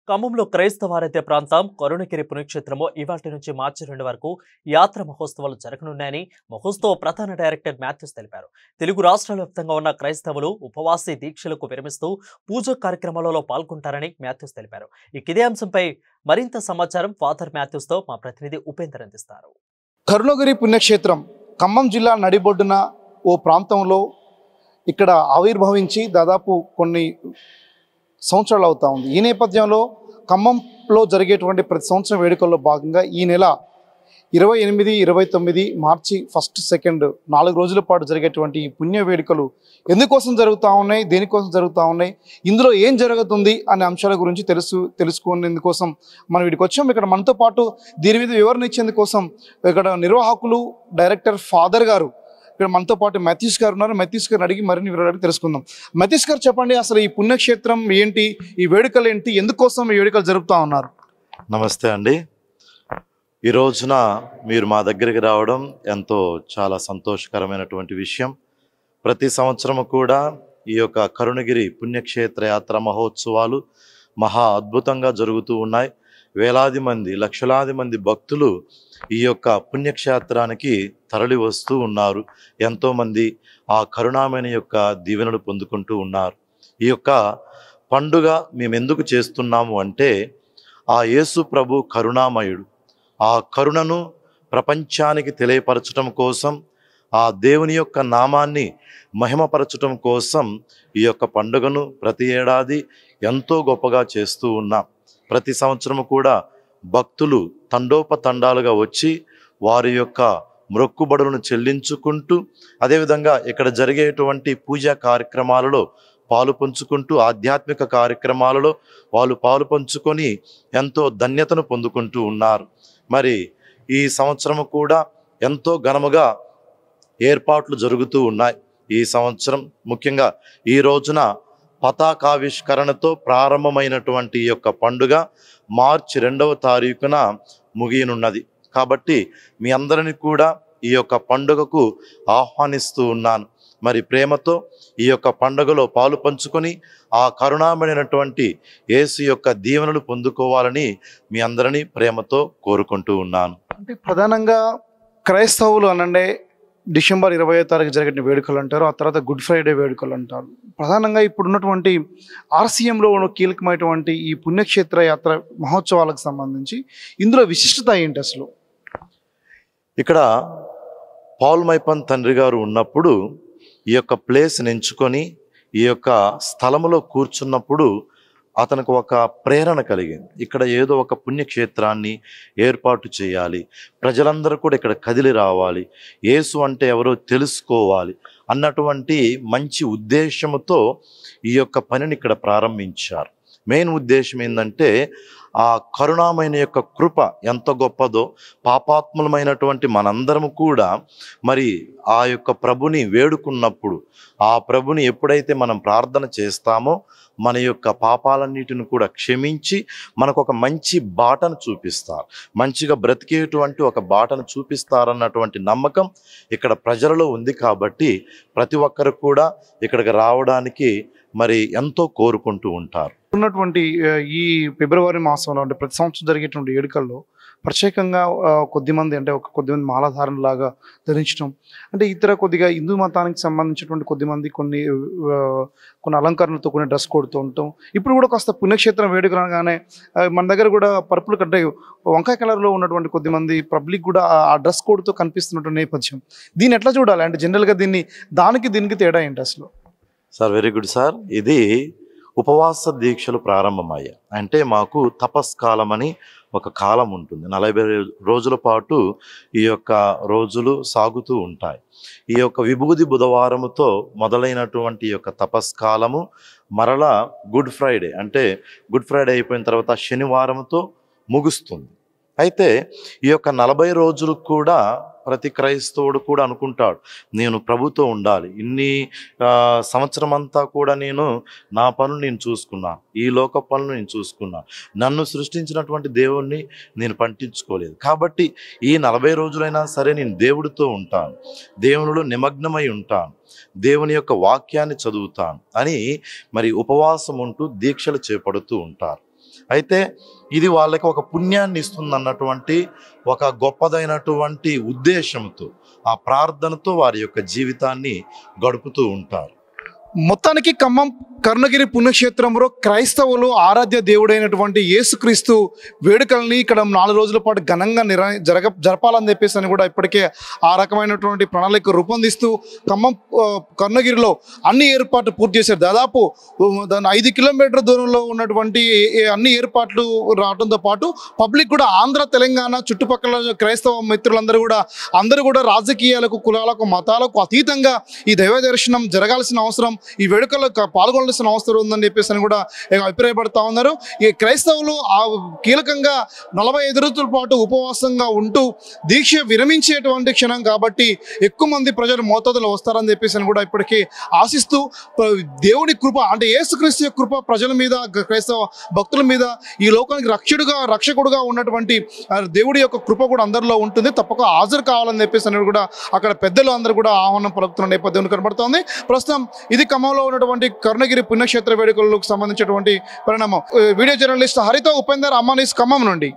ఖమ్మంలో క్రైస్తవారాధ్య ప్రాంతం కరుణగిరి పుణ్యక్షేత్రము ఇవాటి నుంచి మార్చి 2 వరకు యాత్ర మహోత్సవాలు జరగనున్నాయని మహోత్సవ ప్రధాన డైరెక్టర్ మాథ్యూస్ తెలిపారు. తెలుగు రాష్ట్రాల వ్యాప్తంగా ఉన్న క్రైస్తవులు ఉపవాసీ దీక్షలకు విరమిస్తూ పూజా కార్యక్రమాలలో పాల్గొంటారని మాథ్యూస్ తెలిపారు. ఇదే అంశంపై మరింత సమాచారం ఫాదర్ మాథ్యూస్తో మా ప్రతినిధి ఉపేందర్ అందిస్తారు. కరుణగిరి పుణ్యక్షేత్రం ఖమ్మం జిల్లా నడిబొడ్డున ఓ ప్రాంతంలో ఇక్కడ ఆవిర్భవించి దాదాపు కొన్ని సంవత్సరాలు అవుతా ఉంది. ఈ నేపథ్యంలో ఖమ్మంలో జరిగేటువంటి ప్రతి సంవత్సరం వేడుకల్లో భాగంగా ఈ నెల 28, 29 మార్చి 1, 2 4 రోజుల పాటు జరిగేటువంటి ఈ పుణ్య వేడుకలు ఎందుకోసం జరుగుతూ ఉన్నాయి, దేనికోసం జరుగుతూ ఉన్నాయి, ఇందులో ఏం జరుగుతుంది అనే అంశాల గురించి తెలుసుకునేందుకోసం మనం వీడికి వచ్చాం. ఇక్కడ మనతో పాటు దీని మీద వివరణ ఇచ్చేందుకోసం ఇక్కడ నిర్వాహకులు డైరెక్టర్ ఫాదర్ గారు ఇక్కడ మనతో పాటు మాథ్యూస్ గారు ఉన్నారు. మాథ్యూస్ గారిని అడిగి మరిన్ని వివరాలు తెలుసుకుందాం. మాథ్యూస్ గారు చెప్పండి, అసలు ఈ పుణ్యక్షేత్రం ఏంటి, ఈ వేడుకలు ఏంటి, ఎందుకోసం ఈ వేడుకలు జరుపుతూ ఉన్నారు? నమస్తే అండి. ఈ రోజున మీరు మా దగ్గరికి రావడం చాలా సంతోషకరమైనటువంటి విషయం. ప్రతి సంవత్సరము కూడా ఈ యొక్క కరుణగిరి పుణ్యక్షేత్ర యాత్ర మహోత్సవాలు మహా అద్భుతంగా జరుగుతూ ఉన్నాయి. వేలాది మంది, లక్షలాది మంది భక్తులు ఈ యొక్క పుణ్యక్షేత్రానికి తరలి వస్తూ ఉన్నారు. ఎంతోమంది ఆ కరుణామణి యొక్క దీవెనలు పొందుకుంటూ ఉన్నారు. ఈ యొక్క పండుగ మేము ఎందుకు చేస్తున్నాము అంటే, ఆ యేసు ప్రభు కరుణామయుడు. ఆ కరుణను ప్రపంచానికి తెలియపరచడం కోసం, ఆ దేవుని యొక్క నామాన్ని మహిమపరచడం కోసం ఈ యొక్క పండుగను ప్రతి ఏడాది ఎంతో గొప్పగా చేస్తూ ఉన్నాం. ప్రతి సంవత్సరము కూడా భక్తులు తండోపతండాలుగా వచ్చి వారి యొక్క మొక్కుబడులను చెల్లించుకుంటూ, అదేవిధంగా ఇక్కడ జరిగేటువంటి పూజా కార్యక్రమాలలో పాలు పంచుకుంటూ, ఆధ్యాత్మిక కార్యక్రమాలలో వాళ్ళు పాలు పంచుకొని ఎంతో ధన్యతను పొందుకుంటూ ఉన్నారు. మరి ఈ సంవత్సరము కూడా ఎంతో ఘనముగా ఏర్పాట్లు జరుగుతూ ఉన్నాయి. ఈ సంవత్సరం ముఖ్యంగా ఈ రోజున పతాకావిష్కరణతో ప్రారంభమైనటువంటి ఈ యొక్క పండుగ మార్చి 2వ తారీఖున ముగియనున్నది. కాబట్టి మీ అందరిని కూడా ఈ యొక్క పండుగకు ఆహ్వానిస్తూ ఉన్నాను. మరి ప్రేమతో ఈ యొక్క పండుగలో పాలు పంచుకొని ఆ కరుణామణినటువంటి యేసు యొక్క దీవెనలు పొందుకోవాలని మీ అందరినీ ప్రేమతో కోరుకుంటూ ఉన్నాను. అంటే ప్రధానంగా క్రైస్తవులు అనంటే డిసెంబర్ 20వ తారీఖు జరిగిన వేడుకలు అంటారు, ఆ తర్వాత గుడ్ ఫ్రైడే వేడుకలు అంటారు. ప్రధానంగా ఇప్పుడున్నటువంటి ఆర్సీఎంలో కీలకమైనటువంటి ఈ పుణ్యక్షేత్ర యాత్ర మహోత్సవాలకు సంబంధించి ఇందులో విశిష్టత ఏంటి అసలు? ఇక్కడ పాల్ మైపన్ తండ్రి గారు ఉన్నప్పుడు ఈ యొక్క ప్లేస్ని ఎంచుకొని ఈ యొక్క స్థలములో కూర్చున్నప్పుడు అతనికి ఒక ప్రేరణ కలిగింది. ఇక్కడ ఏదో ఒక పుణ్యక్షేత్రాన్ని ఏర్పాటు చేయాలి, ప్రజలందరూ కూడా ఇక్కడ కదిలి రావాలి, యేసు అంటే ఎవరో తెలుసుకోవాలి అన్నటువంటి మంచి ఉద్దేశంతో ఈ యొక్క పనిని ఇక్కడ ప్రారంభించారు. మెయిన్ ఉద్దేశం ఏంటంటే, ఆ కరుణామైన యొక్క కృప ఎంత గొప్పదో, పాపాత్ములమైనటువంటి మనందరము కూడా మరి ఆ యొక్క ప్రభుని వేడుకున్నప్పుడు, ఆ ప్రభుని ఎప్పుడైతే మనం ప్రార్థన చేస్తామో మన యొక్క పాపాలన్నిటిని కూడా క్షమించి మనకు ఒక మంచి బాటను చూపిస్తారు, మంచిగా బ్రతికేటువంటి ఒక బాటను చూపిస్తారన్నటువంటి నమ్మకం ఇక్కడ ప్రజలలో ఉంది. కాబట్టి ప్రతి ఒక్కరు కూడా ఇక్కడికి రావడానికి మరి ఎంతో కోరుకుంటూ ఉంటారు. ఉన్నటువంటి ఈ ఫిబ్రవరి మాసంలో అంటే ప్రతి సంవత్సరం జరిగేటువంటి వేడుకల్లో ప్రత్యేకంగా కొద్దిమంది మాలాధారణలాగా ధరించడం, అంటే ఇతర కొద్దిగా హిందూ మతానికి సంబంధించినటువంటి కొద్దిమంది కొన్ని అలంకరణలతో కొన్ని డ్రెస్ కోడ్తో ఉంటాం. ఇప్పుడు కూడా కాస్త పుణ్యక్షేత్రం వేడుక అనగానే మన దగ్గర కూడా పర్పుల్ కంటే వంకాయ కలర్లో ఉన్నటువంటి కొద్దిమంది పబ్లిక్ కూడా ఆ డ్రెస్ కోడ్తో కనిపిస్తున్నటువంటి నేపథ్యం, దీన్ని ఎట్లా చూడాలి? అంటే జనరల్గా దీనికి తేడా ఏంటి అసలు? Sir, very good sir. ఇది ఉపవాస దీక్షలు ప్రారంభమయ్యాయి. అంటే మాకు తపస్కాలం అని ఒక కాలం ఉంటుంది. 40 రోజుల పాటు ఈ యొక్క రోజులు సాగుతూ ఉంటాయి. ఈ యొక్క విభూది బుధవారముతో మొదలైనటువంటి ఈ యొక్క తపస్కాలము మరలా గుడ్ ఫ్రైడే, అంటే గుడ్ ఫ్రైడే అయిపోయిన తర్వాత శనివారంతో ముగుస్తుంది. అయితే ఈ యొక్క 40 రోజులు కూడా ప్రతి క్రైస్తవుడు కూడా అనుకుంటాడు, నేను ప్రభుతో ఉండాలి, ఇన్ని సంవత్సరం అంతా కూడా నేను నా పనులు నేను చూసుకున్నాను, ఈ లోక పనులు నేను చూసుకున్నాను, నన్ను సృష్టించినటువంటి దేవుణ్ణి నేను పట్టించుకోలేదు, కాబట్టి ఈ 40 రోజులైనా సరే నేను దేవుడితో ఉంటాను, దేవునిలో నిమగ్నమై ఉంటాను, దేవుని యొక్క వాక్యాన్ని చదువుతాను అని మరి ఉపవాసం ఉంటూ దీక్షలు చేపడుతూ ఉంటారు. అయితే ఇది వాళ్ళకి ఒక పుణ్యాన్ని ఇస్తుంది అన్నటువంటి ఒక గొప్పదైనటువంటి ఉద్దేశంతో ఆ ప్రార్థనతో వారి యొక్క జీవితాన్ని గడుపుతూ ఉంటారు. మొత్తానికి ఖమ్మం కరుణగిరి పుణ్యక్షేత్రంలో క్రైస్తవులు ఆరాధ్య దేవుడైనటువంటి యేసుక్రీస్తు వేడుకల్ని ఇక్కడ 4 రోజుల పాటు ఘనంగా జరపాలని చెప్పేసి అని కూడా ఇప్పటికే ఆ రకమైనటువంటి ప్రణాళిక రూపొందిస్తూ ఖమ్మం కరుణగిరిలో అన్ని ఏర్పాట్లు పూర్తి చేశారు. దాదాపు 5 కిలోమీటర్ల దూరంలో ఉన్నటువంటి అన్ని ఏర్పాట్లు రావడంతో పాటు పబ్లిక్ కూడా ఆంధ్ర తెలంగాణ చుట్టుపక్కల క్రైస్తవ మిత్రులందరూ కూడా రాజకీయాలకు కులాలకు మతాలకు అతీతంగా ఈ దైవ దర్శనం జరగాల్సిన అవసరం, ఈ వేడుకల్లో పాల్గొనాల్సిన అవసరం ఉందని చెప్పేసి అని కూడా అభిప్రాయపడతా ఉన్నారు. ఈ క్రైస్తవులు కీలకంగా 45 రోజుల పాటు ఉపవాసంగా ఉంటూ దీక్ష విరమించేటువంటి క్షణం కాబట్టి ఎక్కువ మంది ప్రజలు మోతాదులో వస్తారని చెప్పేసి అని కూడా ఇప్పటికీ ఆశిస్తూ దేవుని కృప అంటే యేసుక్రీస్తు యొక్క కృప ప్రజల మీద క్రైస్తవ భక్తుల మీద ఈ లోకానికి రక్షకుడుగా ఉన్నటువంటి దేవుడి యొక్క కృప కూడా అందరిలో ఉంటుంది. తప్పక హాజరు కావాలని చెప్పేసి అని కూడా అక్కడ పెద్దలు అందరూ కూడా ఆహ్వానం పలుకుతున్న నేపథ్యం కనబడుతోంది. ప్రస్తుతం ఇది ఖమ్మంలో ఉన్నటువంటి కరుణగిరి పుణ్యక్షేత్ర వేడుకలకు సంబంధించినటువంటి పరిణామం. వీడియో జర్నలిస్ట్ హరితో ఉపేందర్, అమ్మానీస్, ఖమ్మం నుండి.